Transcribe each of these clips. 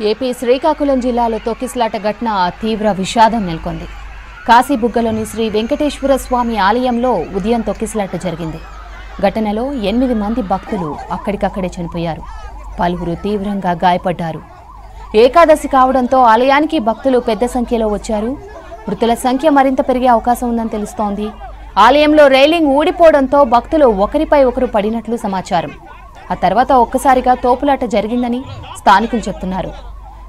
AP Srikakulam జిల్లాలో తొక్కిసలాట ఘటన తీవ్ర విషాదం నెలకొంది. కాశీబుగ్గలోని శ్రీ వెంకటేశ్వర స్వామి ఆలయంలో ఉదయం తొక్కిసలాట జరిగింది. ఘటనలో 8 మంది భక్తులు అక్కడికక్కడే చనిపోయారు. పలువురు తీవ్రంగా గాయపడ్డారు. ఏకాదశి కావడంతో ఆలయానికి భక్తులు పెద్ద సంఖ్యలో వచ్చారు. మృతుల సంఖ్య మరింత పెరిగే అవకాశం ఉందని తెలుస్తోంది. ఆలయంలో రైలింగ్ ఊడిపోవడంతో భక్తులు ఒకరిపై ఒకరు పడినట్లు సమాచారం. ఆ తర్వాత ఒక్కసారిగా తోపులాట జరిగిందని స్థానికులు చెప్తున్నారు.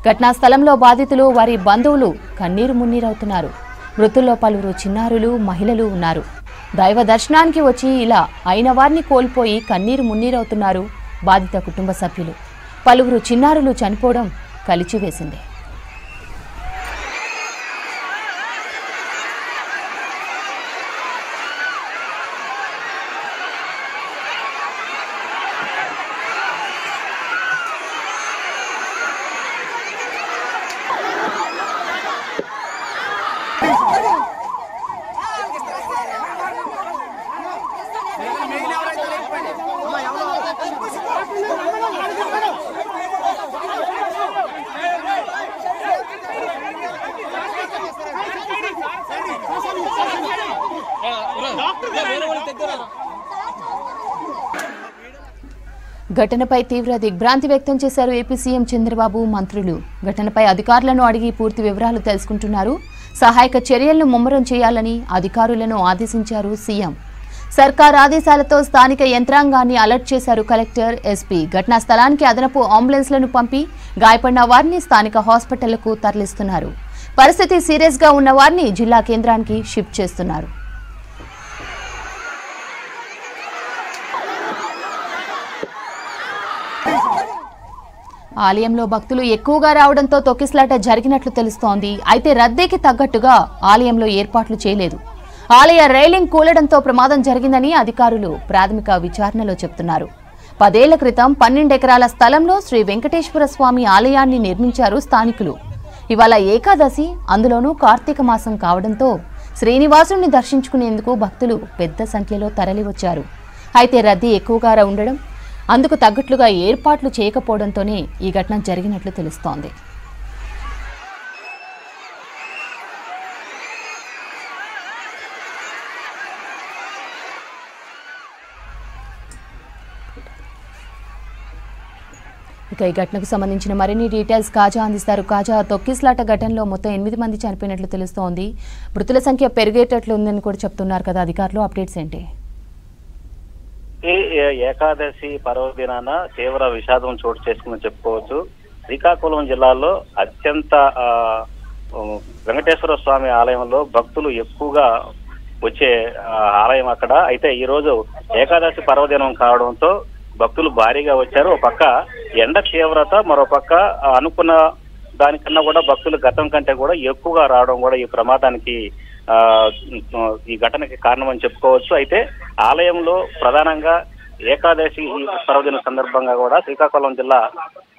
ఘటనా స్థలంలో బాధితులు, వారి బంధువులు కన్నీరు మున్నీరవుతున్నారు. మృతుల్లో పలువురు చిన్నారులు, మహిళలు ఉన్నారు. దైవ దర్శనానికి వచ్చి ఇలా అయిన వారిని కోల్పోయి కన్నీరు మున్నీరవుతున్నారు బాధిత కుటుంబ సభ్యులు. పలువురు చిన్నారులు చనిపోవడం కలిచివేసింది. ఘటనపై తీవ్ర దిగ్భ్రాంతి వ్యక్తం చేశారు ఏపీ సీఎం చంద్రబాబు, మంత్రులు. ఘటనపై అధికారులను అడిగి పూర్తి వివరాలు తెలుసుకుంటున్నారు. సహాయక చర్యలను ముమ్మరం చేయాలని అధికారులను ఆదేశించారు సీఎం. సర్కార్ ఆదేశాలతో స్థానిక యంత్రాంగాన్ని అలర్ట్ చేశారు కలెక్టర్, ఎస్పీ. ఘటనా స్థలానికి అదనపు అంబులెన్స్లను పంపి గాయపడిన వారిని స్థానిక హాస్పిటళ్లకు తరలిస్తున్నారు. పరిస్థితి సీరియస్ గా ఉన్న వారిని జిల్లా కేంద్రానికి షిఫ్ట్ చేస్తున్నారు. ఆలయంలో భక్తులు ఎక్కువగా రావడంతో తొక్కిసలాట జరిగినట్లు తెలుస్తోంది. అయితే రద్దీకి తగ్గట్టుగా ఆలయంలో ఏర్పాట్లు చేయలేదు. ఆలయ రైలింగ్ కూలడంతో ప్రమాదం జరిగిందని అధికారులు ప్రాథమిక విచారణలో చెప్తున్నారు. 10 ఏళ్ల క్రితం 12 ఎకరాల స్థలంలో శ్రీ వెంకటేశ్వర స్వామి ఆలయాన్ని నిర్మించారు స్థానికులు. ఇవాళ ఏకాదశి, అందులోనూ కార్తీక మాసం కావడంతో శ్రీనివాసుని దర్శించుకునేందుకు భక్తులు పెద్ద సంఖ్యలో తరలివచ్చారు. అయితే రద్దీ ఎక్కువగా ఉండడం, అందుకు తగ్గట్లుగా ఏర్పాట్లు చేయకపోవడంతోనే ఈ ఘటన జరిగినట్లు తెలుస్తోంది. ఇక ఈ ఘటనకు సంబంధించిన మరిన్ని డీటెయిల్స్ కాజా అందిస్తారు. కాజా, తొక్కిసలాట ఘటనలో మొత్తం 8 మంది చనిపోయినట్లు తెలుస్తోంది. మృతుల సంఖ్య పెరిగేటట్లు ఉందని కూడా చెప్తున్నారు కదా అధికారులు. అప్డేట్స్ ఏంటి? ఏకాదశి పర్వదినాన తీవ్ర విషాదం చోటు చేసుకుందని చెప్పుకోవచ్చు. శ్రీకాకుళం జిల్లాలో అత్యంత వెంకటేశ్వర స్వామి ఆలయంలో భక్తులు ఎక్కువగా వచ్చే ఆలయం అక్కడ. అయితే ఈ రోజు ఏకాదశి పర్వదినం కావడంతో భక్తులు భారీగా వచ్చారు. ఒక పక్క ఎండ తీవ్రత, మరో పక్క అనుకున్న దానికన్నా కూడా భక్తులు గతం కంటే కూడా ఎక్కువగా రావడం కూడా ఈ ప్రమాదానికి ఈ ఘటనకి కారణం అని చెప్పుకోవచ్చు. అయితే ఆలయంలో ప్రధానంగా ఏకాదశి పర్వదిన సందర్భంగా కూడా శ్రీకాకుళం జిల్లా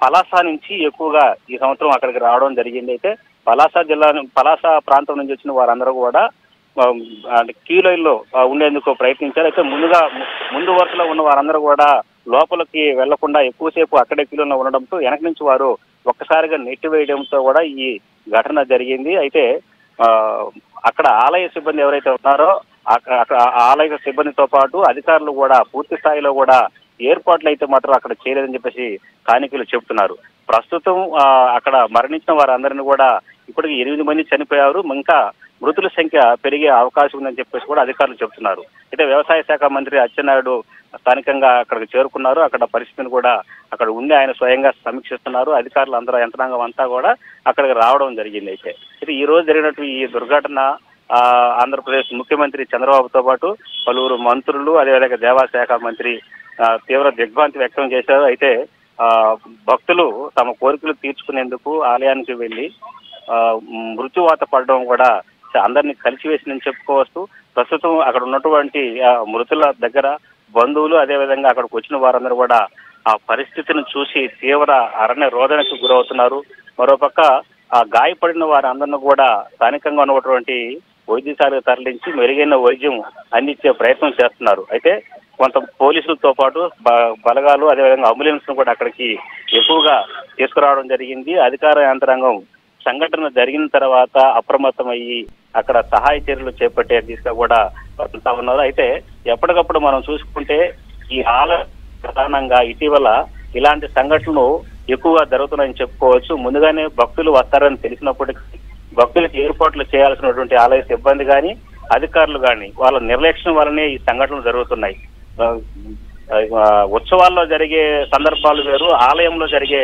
పలాస నుంచి ఎక్కువగా ఈ సంవత్సరం అక్కడికి రావడం జరిగింది. అయితే పలాస ప్రాంతం నుంచి వచ్చిన వారందరూ కూడా క్యూ లైన్ లో ఉండేందుకు ప్రయత్నించారు. అయితే ముందు వరుసలో ఉన్న వారందరూ కూడా లోపలికి వెళ్లకుండా ఎక్కువసేపు అక్కడే క్యూలో ఉండడంతో వెనక నుంచి వారు ఒక్కసారిగా నెట్టివేయడంతో కూడా ఈ ఘటన జరిగింది. అయితే అక్కడ ఆలయ సిబ్బంది ఎవరైతే ఉన్నారో ఆలయ సిబ్బందితో పాటు అధికారులు కూడా పూర్తి స్థాయిలో కూడా ఏర్పాట్లు అయితే మాత్రం అక్కడ చేయలేదని చెప్పేసి స్థానికులు చెబుతున్నారు. ప్రస్తుతం అక్కడ మరణించిన వారందరినీ కూడా ఇప్పటికి 8 మంది చనిపోయారు. ఇంకా మృతుల సంఖ్య పెరిగే అవకాశం ఉందని చెప్పేసి కూడా అధికారులు చెబుతున్నారు. అయితే వ్యవసాయ శాఖ మంత్రి అచ్చెన్నాయుడు స్థానికంగా అక్కడికి చేరుకున్నారు. అక్కడ పరిస్థితిని కూడా అక్కడ ఉండి ఆయన స్వయంగా సమీక్షిస్తున్నారు. అధికారులు అందరూ యంత్రాంగం అంతా కూడా అక్కడికి రావడం జరిగింది. అయితే ఈ రోజు జరిగినట్టు ఈ దుర్ఘటన ఆంధ్రప్రదేశ్ ముఖ్యమంత్రి చంద్రబాబుతో పాటు పలువురు మంత్రులు, అదేవిధంగా దేవాశాఖ మంత్రి తీవ్ర దిగ్భ్రాంతి వ్యక్తం చేశారు. అయితే భక్తులు తమ కోరికలు తీర్చుకునేందుకు ఆలయానికి వెళ్లి మృత్యువాత పడడం కూడా అందరినీ కలిసివేసిందని చెప్పుకోవచ్చు. ప్రస్తుతం అక్కడ ఉన్నటువంటి మృతుల దగ్గర బంధువులు, అదేవిధంగా అక్కడికి వచ్చిన వారందరూ కూడా ఆ పరిస్థితిని చూసి తీవ్ర అరణ్య రోదనకు గురవుతున్నారు. మరోపక్క ఆ గాయపడిన వారందరినీ కూడా స్థానికంగా ఉన్నటువంటి వైద్యశాలకు తరలించి మెరుగైన వైద్యం అందించే ప్రయత్నం చేస్తున్నారు. అయితే కొంత పోలీసులతో పాటు బలగాలు అదేవిధంగా అంబులెన్స్ ను కూడా అక్కడికి ఎక్కువగా తీసుకురావడం జరిగింది. అధికార యంత్రాంగం సంఘటన జరిగిన తర్వాత అప్రమత్తమయ్యి అక్కడ సహాయ చర్యలు చేపట్టే దిశగా కూడా పడుతూ ఉన్నారు. అయితే ఎప్పటికప్పుడు మనం చూసుకుంటే ఈ ప్రధానంగా ఇటీవల ఇలాంటి సంఘటనలు ఎక్కువగా జరుగుతున్నాయని చెప్పుకోవచ్చు. ముందుగానే భక్తులు వస్తారని తెలిసినప్పటికీ భక్తులకు ఏర్పాట్లు చేయాల్సినటువంటి ఆలయ సిబ్బంది కానీ అధికారులు కానీ వాళ్ళ నిర్లక్ష్యం వల్లనే ఈ సంఘటనలు జరుగుతున్నాయి. ఉత్సవాల్లో జరిగే సందర్భాలు వేరు, ఆలయంలో జరిగే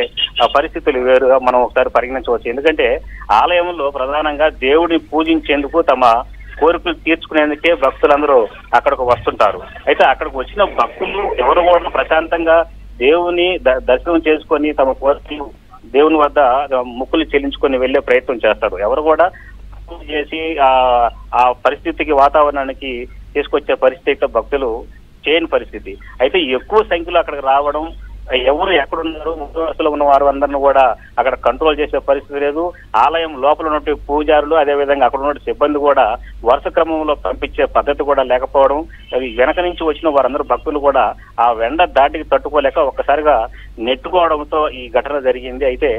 పరిస్థితులు వేరుగా మనం ఒకసారి పరిగణించవచ్చు. ఎందుకంటే ఆలయంలో ప్రధానంగా దేవుడిని పూజించేందుకు తమ కోరికలు తీర్చుకునేందుకే భక్తులందరూ అక్కడికి వస్తుంటారు. అయితే అక్కడికి వచ్చిన భక్తులు ఎవరు కూడా ప్రశాంతంగా దేవుని దర్శనం చేసుకొని తమ కోరికలు దేవుని వద్ద ముక్కులు చెల్లించుకొని వెళ్లే ప్రయత్నం చేస్తారు. ఎవరు కూడా చేసి ఆ పరిస్థితికి వాతావరణానికి తీసుకొచ్చే పరిస్థితి భక్తులు చేయని పరిస్థితి. అయితే ఎక్కువ సంఖ్యలో అక్కడికి రావడం, ఎవరు ఎక్కడున్నారు ముందు వరుసలో ఉన్న వారు అందరిని కూడా అక్కడ కంట్రోల్ చేసే పరిస్థితి లేదు. ఆలయం లోపల ఉన్నటువంటి పూజారులు అదేవిధంగా అక్కడ ఉన్న సిబ్బంది కూడా వరుస క్రమంలో పంపించే పద్ధతి కూడా లేకపోవడం, వెనక నుంచి వచ్చిన వారందరూ భక్తులు కూడా ఆ వెండ దాటికి తట్టుకోలేక ఒక్కసారిగా నెట్టుకోవడంతో ఈ ఘటన జరిగింది. అయితే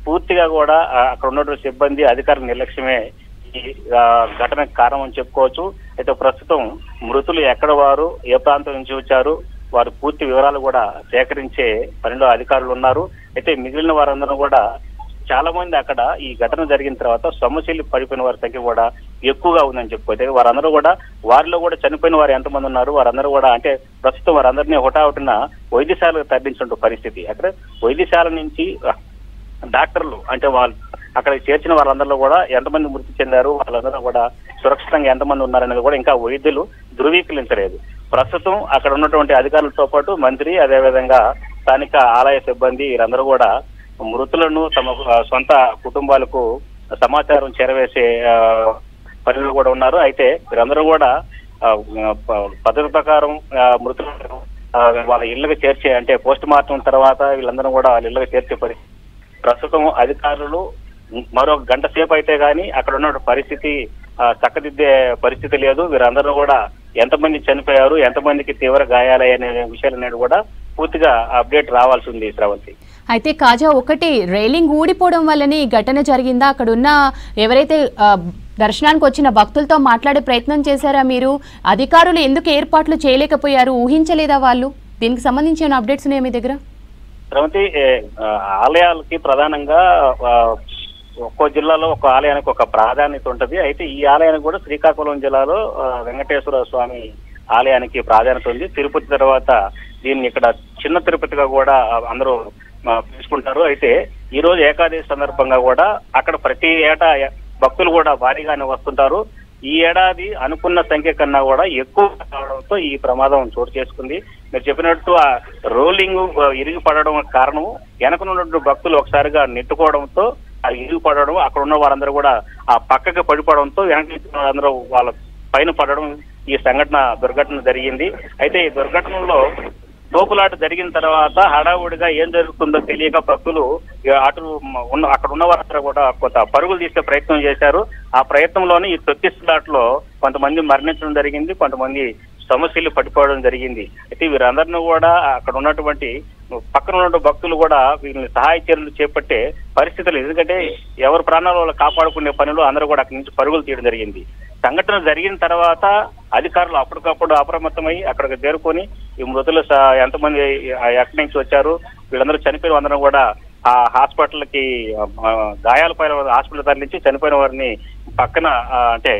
పూర్తిగా కూడా అక్కడ ఉన్నటువంటి సిబ్బంది అధికారుల నిర్లక్ష్యమే ఈ ఘటనకు కారణం అని చెప్పుకోవచ్చు. అయితే ప్రస్తుతం మృతులు ఎక్కడ వారు, ఏ ప్రాంతం నుంచి వచ్చారు, వారు పూర్తి వివరాలు కూడా సేకరించే పనిలో అధికారులు ఉన్నారు. అయితే మిగిలిన వారందరూ కూడా చాలా మంది అక్కడ ఈ ఘటన జరిగిన తర్వాత సొమ్మసిల్లి పడిపోయిన వారి సంఖ్య కూడా ఎక్కువగా ఉందని చెప్పుకోవచ్చు. వారందరూ కూడా వారిలో కూడా చనిపోయిన వారు ఎంతమంది ఉన్నారు, వారందరూ కూడా అంటే ప్రస్తుతం వారందరినీ హుటాహుటిన వైద్యశాలకు తరలించిన పరిస్థితి. అక్కడ వైద్యశాల నుంచి డాక్టర్లు అంటే వాళ్ళు అక్కడ చేర్చిన వాళ్ళందరిలో కూడా ఎంతమంది మృతి చెందారు, వాళ్ళందరూ కూడా సురక్షితంగా ఎంతమంది ఉన్నారనేది కూడా ఇంకా వైద్యులు ధృవీకరించలేదు. ప్రస్తుతం అక్కడ ఉన్నటువంటి అధికారులతో పాటు మంత్రి అదేవిధంగా స్థానిక ఆలయ సిబ్బంది వీరందరూ కూడా మృతులను తమ సొంత కుటుంబాలకు సమాచారం చేరవేసే పనిలో కూడా ఉన్నారు. అయితే వీరందరూ కూడా పద్ధతి ప్రకారం మృతులను వాళ్ళ ఇళ్లకు చేర్చే అంటే పోస్ట్ మార్టం తర్వాత వీళ్ళందరూ కూడా వాళ్ళ ఇళ్లకు చేర్చే పరిస్థితి. ప్రస్తుతం అధికారులు మరో గంట సేపు అయితే గానీ అక్కడ ఉన్న పరిస్థితి చక్కదిద్దే పరిస్థితి లేదు. వీరందరూ కూడా ఎంతమంది చనిపోయారు, ఎంతమందికి తీవ్ర గాయాలనే విషయాలనేది కూడా పూర్తిగా అప్డేట్ రావాల్సి ఉంది శ్రావంతి. అయితే కాజా ఒకటి రైలింగ్ ఊడిపోవడం వల్లనే ఈ ఘటన జరిగిందా? అక్కడ ఉన్న ఎవరైతే దర్శనానికి వచ్చిన భక్తులతో మాట్లాడే ప్రయత్నం చేశారా మీరు? అధికారులు ఎందుకు ఏర్పాట్లు చేయలేకపోయారు? ఊహించలేదా వాళ్ళు? దీనికి సంబంధించిన అప్డేట్స్ ఉన్నాయి మీ దగ్గర? శ్రావంతి, ఆలయాలకి ప్రధానంగా ఒక్కో జిల్లాలో ఒక ఆలయానికి ఒక ప్రాధాన్యత ఉంటది. అయితే ఈ ఆలయానికి కూడా శ్రీకాకుళం జిల్లాలో వెంకటేశ్వర స్వామి ఆలయానికి ప్రాధాన్యత ఉంది. తిరుపతి తర్వాత దీన్ని ఇక్కడ చిన్న తిరుపతిగా కూడా అందరూ పిలుచుకుంటారు. అయితే ఈ రోజు ఏకాదశి సందర్భంగా కూడా అక్కడ ప్రతి ఏటా భక్తులు కూడా భారీగానే వస్తుంటారు. ఈ ఏడాది అనుకున్న సంఖ్య కన్నా కూడా ఎక్కువ కావడంతో ఈ ప్రమాదం చోటు చేసుకుంది. మీరు చెప్పినట్టు ఆ రోలింగ్ ఇరిగి పడడం కారణం వెనకనున్నటువంటి భక్తులు ఒకసారిగా నెట్టుకోవడంతో ఆ ఇరిగి పడడం, అక్కడ ఉన్న వారందరూ కూడా ఆ పక్కకి పడిపోవడంతో వెనక అందరూ వాళ్ళ పైన పడడం ఈ దుర్ఘటన జరిగింది. అయితే ఈ దుర్ఘటనలో తోపులాట జరిగిన తర్వాత హడావుడిగా ఏం జరుగుతుందో తెలియక భక్తులు అక్కడ ఉన్న వారందరూ కూడా కొంత పరుగులు తీసే ప్రయత్నం చేశారు. ఆ ప్రయత్నంలోనే ఈ తొక్కిసలాటలో కొంతమంది మరణించడం జరిగింది, కొంతమంది సమస్యలు పడిపోవడం జరిగింది. అయితే వీరందరినీ కూడా అక్కడ ఉన్నటువంటి పక్కన ఉన్న భక్తులు కూడా వీళ్ళని సహాయ చర్యలు చేపట్టే పరిస్థితులు, ఎందుకంటే ఎవరి ప్రాణాలు వాళ్ళు కాపాడుకునే పనిలో అందరూ కూడా అక్కడి నుంచి పరుగులు తీయడం జరిగింది. సంఘటన జరిగిన తర్వాత అధికారులు అప్పటికప్పుడు అప్రమత్తమై అక్కడికి చేరుకొని ఈ మృతులు ఎంతమంది ఎక్కడి నుంచి వచ్చారు, వీళ్ళందరూ చనిపోయిన అందరం కూడా ఆ హాస్పిటల్కి గాయాలపైన హాస్పిటల్ తరలించి చనిపోయిన వారిని పక్కన అంటే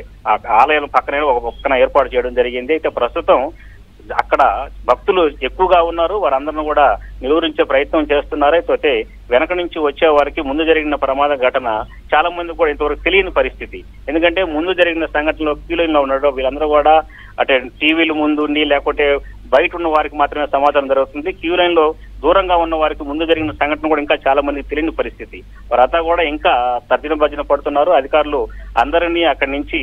ఆలయం పక్కనే ఒక పక్కన ఏర్పాటు చేయడం జరిగింది. అయితే ప్రస్తుతం అక్కడ భక్తులు ఎక్కువగా ఉన్నారు, వారందరిని కూడా నిలువరించే ప్రయత్నం చేస్తున్నారు. అయితే వెనక నుంచి వచ్చే వారికి ముందు జరిగిన ప్రమాద ఘటన చాలా మంది కూడా ఇంతవరకు తెలియని పరిస్థితి. ఎందుకంటే ముందు జరిగిన సంఘటనలో క్యూ లైన్ లో ఉన్నాడు, వీళ్ళందరూ కూడా అంటే టీవీలు ముందు ఉండి లేకపోతే బయట ఉన్న వారికి మాత్రమే సమాచారం జరుగుతుంది. క్యూ లైన్ లో దూరంగా ఉన్న వారికి ముందు జరిగిన సంఘటన కూడా ఇంకా చాలా మంది తెలియని పరిస్థితి. వారంతా కూడా ఇంకా తర్జన భర్జన పడుతున్నారు. అధికారులు అందరినీ అక్కడి నుంచి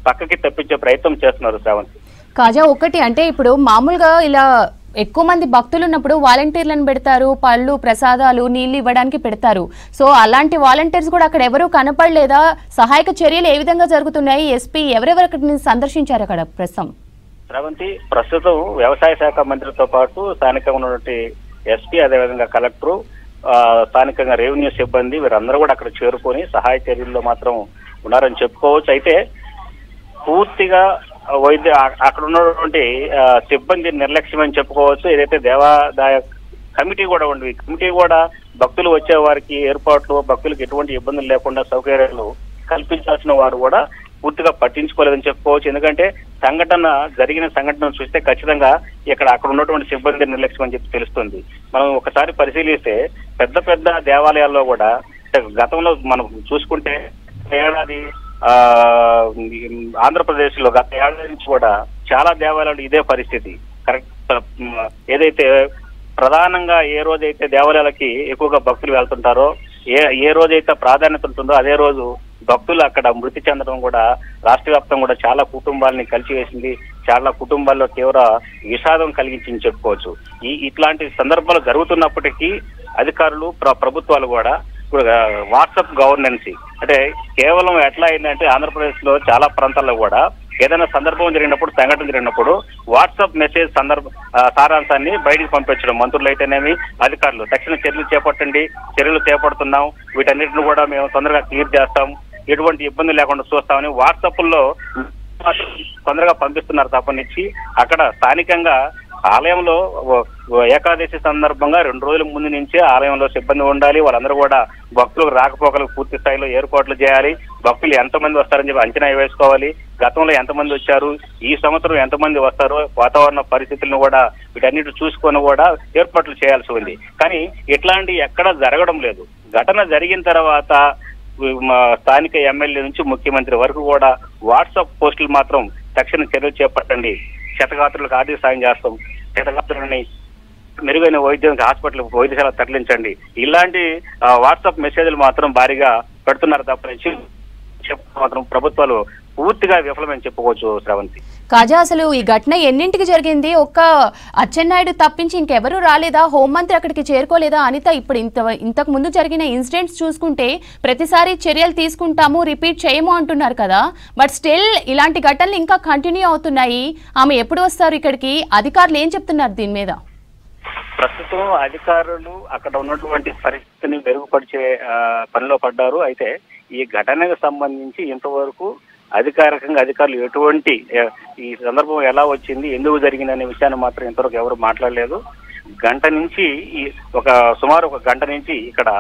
పక్కకి తప్పించే ప్రయత్నం చేస్తున్నారు. శ్రావంతి, కాజా ఒకటి అంటే ఇప్పుడు మామూలుగా ఇలా ఎక్కువ మంది భక్తులు ఉన్నప్పుడు వాలంటీర్లను పెడతారు, పళ్ళు ప్రసాదాలు నీళ్లు ఇవ్వడానికి పెడతారు. సో అలాంటి వాలంటీర్స్ కూడా అక్కడ ఎవరూ కనపడలేదా? సహాయక చర్యలు ఏ విధంగా జరుగుతున్నాయి? ఎస్పీ ఎవరెవరు అక్కడ సందర్శించారు అక్కడ ప్రస్తుతం? శ్రవంతి, ప్రస్తుతం వ్యవసాయ శాఖ మంత్రితో పాటు స్థానికంగా ఉన్నటువంటి ఎస్పీ, అదేవిధంగా కలెక్టరు, స్థానికంగా రెవెన్యూ సిబ్బంది వీరందరూ కూడా అక్కడ చేరుకొని సహాయ చర్యల్లో మాత్రం ఉన్నారని చెప్పుకోవచ్చు. అయితే పూర్తిగా అక్కడ ఉన్నటువంటి సిబ్బంది నిర్లక్ష్యం అని చెప్పుకోవచ్చు. ఏదైతే దేవాదాయ కమిటీ కూడా ఉంది, కమిటీ కూడా భక్తులు వచ్చే వారికి ఏర్పాట్లు, భక్తులకు ఎటువంటి ఇబ్బందులు లేకుండా సౌకర్యాలు కల్పించాల్సిన వారు కూడా పూర్తిగా పట్టించుకోలేదని చెప్పుకోవచ్చు. ఎందుకంటే జరిగిన సంఘటన చూస్తే ఖచ్చితంగా అక్కడ ఉన్నటువంటి సిబ్బంది నిర్లక్ష్యం అని చెప్పి తెలుస్తుంది. మనం ఒకసారి పరిశీలిస్తే పెద్ద పెద్ద దేవాలయాల్లో కూడా గతంలో మనం చూసుకుంటే ఏడాది ఆంధ్రప్రదేశ్ లో గత ఏడాది నుంచి కూడా చాలా దేవాలయాలు ఇదే పరిస్థితి. కరెక్ట్ ఏదైతే ప్రధానంగా ఏ రోజైతే దేవాలయాలకి ఎక్కువగా భక్తులు వెళ్తుంటారో, ఏ రోజైతే ప్రాధాన్యత ఉంటుందో అదే రోజు భక్తులు అక్కడ మృతి చెందడం కూడా రాష్ట్ర వ్యాప్తంగా కూడా చాలా కుటుంబాలని కలిసివేసింది, చాలా కుటుంబాల్లో తీవ్ర విషాదం కలిగించింది చెప్పుకోవచ్చు. ఇట్లాంటి సందర్భాలు జరుగుతున్నప్పటికీ అధికారులు, ప్రభుత్వాలు కూడా ఇప్పుడు వాట్సాప్ గవర్నెన్సీ అంటే కేవలం ఎట్లా అయిందంటే ఆంధ్రప్రదేశ్ లో చాలా ప్రాంతాల్లో కూడా ఏదైనా సందర్భం జరిగినప్పుడు, సంఘటన జరిగినప్పుడు వాట్సాప్ మెసేజ్ సారాంశాన్ని బయటికి పంపించడం, మంత్రులు అయితేనేమి అధికారులు తక్షణ చర్యలు చేపడుతున్నాం, వీటన్నిటిని కూడా మేము తొందరగా క్లియర్ చేస్తాం, ఎటువంటి ఇబ్బంది లేకుండా చూస్తామని వాట్సాప్ లో తొందరగా పంపిస్తున్నారు తప్పనిచ్చి అక్కడ స్థానికంగా ఆలయంలో ఏకాదశి సందర్భంగా 2 రోజుల ముందు నుంచే ఆలయంలో సిబ్బంది ఉండాలి. వాళ్ళందరూ కూడా భక్తులకు రాకపోకలకు పూర్తి స్థాయిలో ఏర్పాట్లు చేయాలి. భక్తులు ఎంతమంది వస్తారని చెప్పి అంచనా వేసుకోవాలి. గతంలో ఎంతమంది వచ్చారు, ఈ సంవత్సరం ఎంతమంది వస్తారో, వాతావరణ పరిస్థితులను కూడా వీటన్నిటి చూసుకొని కూడా ఏర్పాట్లు చేయాల్సి ఉంది. కానీ ఇట్లాంటి ఎక్కడా జరగడం లేదు. ఘటన జరిగిన తర్వాత స్థానిక ఎమ్మెల్యే నుంచి ముఖ్యమంత్రి వరకు కూడా వాట్సాప్ పోస్టులు మాత్రం తక్షణ చర్యలు చేపట్టండి, క్షతగాత్రులకు ఆర్థిక సాయం చేస్తాం, క్షతగాత్రులని మెరుగైన వైద్యశాల తరలించండి, ఇలాంటి వాట్సాప్ మెసేజ్లు మాత్రం భారీగా పెడుతున్నారు తప్పనిచ్చి మాత్రం ప్రభుత్వాలు పూర్తిగా విఫలమని చెప్పుకోవచ్చు. శ్రవంతి, కాజా, అసలు ఈ ఘటన ఎన్నింటికి జరిగింది? ఒక్క అచ్చెన్నాయుడు తప్పించి ఇంకెవరూ రాలేదా? హోంమంత్రి అక్కడికి చేరుకోలేదా? అనిత, ఇప్పుడు ఇంతకు ముందు జరిగిన ఇన్సిడెంట్స్ చూసుకుంటే ప్రతిసారి చర్యలు తీసుకుంటాము, రిపీట్ చేయము అంటున్నారు కదా, బట్ స్టిల్ ఇలాంటి ఘటనలు ఇంకా కంటిన్యూ అవుతున్నాయి. ఆమె ఎప్పుడు వస్తారు ఇక్కడికి? అధికారులు ఏం చెప్తున్నారు దీని మీద? ప్రస్తుతం అధికారులు అక్కడ ఉన్నటువంటి పరిస్థితిని మెరుగుపరిచే పనిలో పడ్డారు. అయితే ఈ ఘటనకు సంబంధించి ఇంతవరకు అధికారికంగా అధికారులు ఎటువంటి ఈ సందర్భం ఎలా వచ్చింది, ఎందుకు జరిగింది అనే విషయాన్ని మాత్రం ఇంతవరకు ఎవరు మాట్లాడలేదు. సుమారు ఒక గంట నుంచి ఇక్కడ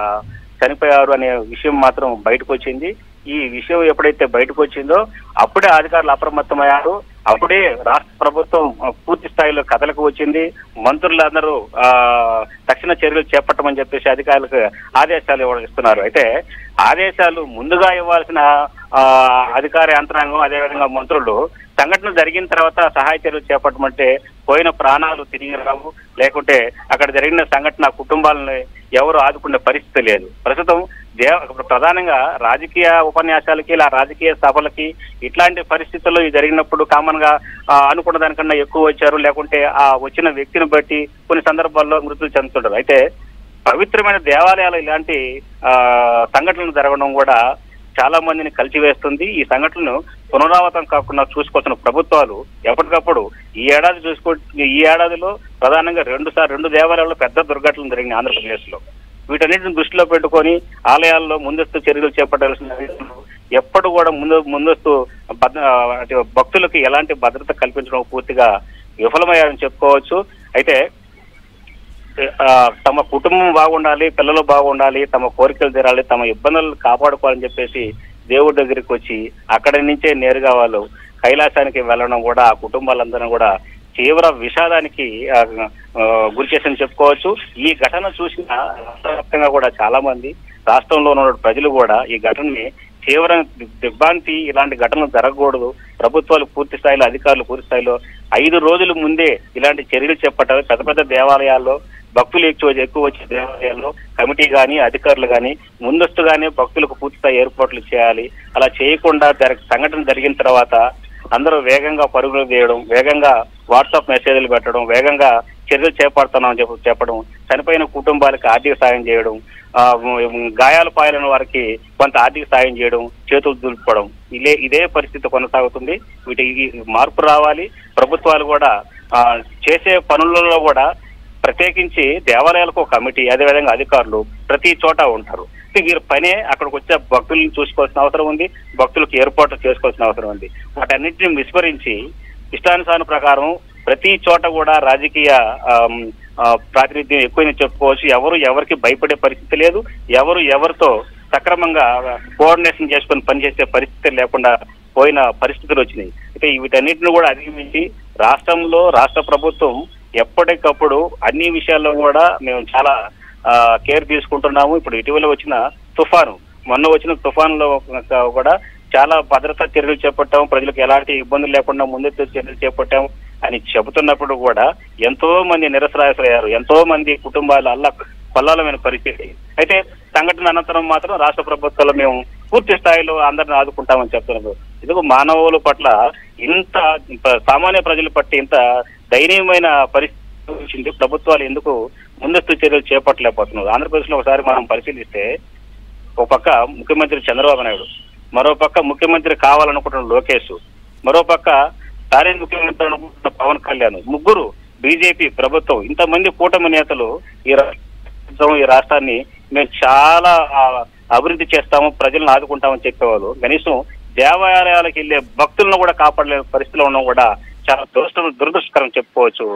చనిపోయారు అనే విషయం మాత్రం బయటకు వచ్చింది. ఈ విషయం ఎప్పుడైతే బయటకు వచ్చిందో అప్పుడే అధికారులు అప్రమత్తమయ్యారు. అప్పుడే రాష్ట్ర ప్రభుత్వం పూర్తి స్థాయిలో కథలకు వచ్చింది. మంత్రులందరూ తక్షణ చర్యలు చేపట్టమని చెప్పేసి అధికారులకు ఆదేశాలు ఇస్తున్నారు. అయితే ఆదేశాలు ముందుగా ఇవ్వాల్సిన అధికార యంత్రాంగం, అదేవిధంగా మంత్రులు సంఘటన జరిగిన తర్వాత సహాయ చర్యలు చేపట్టమంటే పోయిన ప్రాణాలు తిరిగి రావు, లేకుంటే అక్కడ జరిగిన సంఘటన కుటుంబాలను ఎవరు ఆదుకునే పరిస్థితి లేదు. ప్రస్తుతం ప్రధానంగా రాజకీయ ఉపన్యాసాలకి, ఇలా రాజకీయ సభలకి ఇట్లాంటి పరిస్థితుల్లో జరిగినప్పుడు కామన్ గా అనుకున్న దానికన్నా ఎక్కువ వచ్చారు, లేకుంటే ఆ వచ్చిన వ్యక్తిని బట్టి కొన్ని సందర్భాల్లో మృతులు చెందుతుంటారు. అయితే పవిత్రమైన దేవాలయాలు ఇలాంటి సంఘటనలు జరగడం కూడా చాలా మందిని కలిసివేస్తుంది. ఈ సంఘటనను పునరావృతం కాకుండా చూసుకోవాల్సిన ప్రభుత్వాలు ఎప్పటికప్పుడు ఈ ఏడాదిలో ప్రధానంగా 2 దేవాలయాల్లో పెద్ద దుర్ఘటనలు జరిగినాయి ఆంధ్రప్రదేశ్ లో. వీటన్నిటిని దృష్టిలో పెట్టుకొని ఆలయాల్లో ముందస్తు చర్యలు చేపట్టాల్సిన ఎప్పుడు కూడా ముందస్తు భక్తులకు ఎలాంటి భద్రత కల్పించడం పూర్తిగా విఫలమయ్యారని చెప్పుకోవచ్చు. అయితే తమ కుటుంబం బాగుండాలి, పిల్లలు బాగుండాలి, తమ కోరికలు తీరాలి, తమ ఇబ్బందులు కాపాడుకోవాలని చెప్పేసి దేవుడి దగ్గరికి వచ్చి అక్కడి నుంచే నేరుగా వాళ్ళు కైలాసానికి వెళ్ళడం కూడా ఆ కుటుంబాలందరూ కూడా తీవ్ర విషాదానికి గురి చేసని చెప్పుకోవచ్చు. ఈ ఘటన చూసిన రాష్ట్ర వ్యాప్తంగా కూడా చాలా మంది, రాష్ట్రంలో ఉన్న ప్రజలు కూడా ఈ ఘటనని తీవ్ర దిగ్భ్రాంతి, ఇలాంటి ఘటనలు జరగకూడదు, ప్రభుత్వాలు పూర్తి స్థాయిలో, అధికారులు పూర్తి స్థాయిలో 5 రోజుల ముందే ఇలాంటి చర్యలు చేపట్టాలి. పెద్ద పెద్ద దేవాలయాల్లో, భక్తులు ఎక్కువ వచ్చే దేవాలయాల్లో కమిటీ కానీ అధికారులు కానీ ముందస్తుగానే భక్తులకు పూర్తిస్థాయి ఏర్పాట్లు చేయాలి. అలా చేయకుండా సంఘటన జరిగిన తర్వాత అందరూ వేగంగా పరుగులు తీయడం, వేగంగా వాట్సాప్ మెసేజ్లు పెట్టడం, వేగంగా చర్యలు చేపడుతున్నామని చెప్పడం, చనిపోయిన కుటుంబాలకు ఆర్థిక సాయం చేయడం, గాయాలు పాయలైన వారికి కొంత ఆర్థిక సాయం చేయడం, చేతులు దులుపుకోవడం, ఇదే పరిస్థితి కొనసాగుతుంది. వీటికి మార్పు రావాలి. ప్రభుత్వాలు కూడా చేసే పనులలో కూడా ప్రత్యేకించి దేవాలయాలకు ఒక కమిటీ, అదేవిధంగా అధికారులు ప్రతి చోట ఉంటారు. వీరి పనే అక్కడికి వచ్చే భక్తులను చూసుకోవాల్సిన అవసరం ఉంది, భక్తులకు ఏర్పాట్లు చేసుకోవాల్సిన అవసరం ఉంది. వాటన్నింటినీ విస్మరించి ఇష్టానుసారం ప్రకారం ప్రతి చోట కూడా రాజకీయ ప్రాతినిధ్యం ఎక్కువైనా చెప్పుకోవచ్చు. ఎవరు ఎవరికి భయపడే పరిస్థితి లేదు, ఎవరు ఎవరితో సక్రమంగా కోఆర్డినేషన్ చేసుకుని పనిచేసే పరిస్థితి లేకుండా పోయిన పరిస్థితులు వచ్చినాయి. అయితే వీటన్నిటిని కూడా అధిగమించి రాష్ట్రంలో రాష్ట్ర ప్రభుత్వం ఎప్పటికప్పుడు అన్ని విషయాల్లో కూడా మేము చాలా కేర్ తీసుకుంటున్నాము. ఇప్పుడు ఇటీవల వచ్చిన తుఫాను, మొన్న వచ్చిన తుఫానులో కూడా చాలా భద్రతా చర్యలు చేపట్టాము, ప్రజలకు ఎలాంటి ఇబ్బందులు లేకుండా ముందస్తు చర్యలు చేపట్టాము అని చెబుతున్నప్పుడు కూడా ఎంతో మంది నిరసరాశయ్యారు, ఎంతో మంది కుటుంబాలు కొల్లాలమైన పరిస్థితి. అయితే సంఘటన అనంతరం మాత్రం రాష్ట్ర ప్రభుత్వాలు మేము పూర్తి స్థాయిలో అందరిని ఆదుకుంటామని చెప్తున్నారు. ఎందుకు మానవుల పట్ల ఇంత సామాన్య ప్రజల పట్ల ఇంత దయనీయమైన పరిస్థితి వచ్చింది, ప్రభుత్వాలు ఎందుకు ముందస్తు చర్యలు చేపట్టలేకపోతున్నారు? ఆంధ్రప్రదేశ్ లో ఒకసారి మనం పరిశీలిస్తే ఒక పక్క ముఖ్యమంత్రి చంద్రబాబు నాయుడు, మరో పక్క ముఖ్యమంత్రి కావాలనుకుంటున్న లోకేష్, మరో పక్క తానే ముఖ్యమంత్రి అనుకుంటున్న పవన్ కళ్యాణ్, ముగ్గురు బీజేపీ ప్రభుత్వం, ఇంతమంది కూటమి నేతలు ఈ రాష్ట్రాన్ని మేము చాలా అభివృద్ధి చేస్తాము, ప్రజలను ఆదుకుంటామని చెప్పేవాళ్ళు కనీసం దేవాలయాలకు వెళ్లే భక్తులను కూడా కాపాడలేని పరిస్థితిలో ఉండడం కూడా చాలా దురదృష్టకరం చెప్పుకోవచ్చు.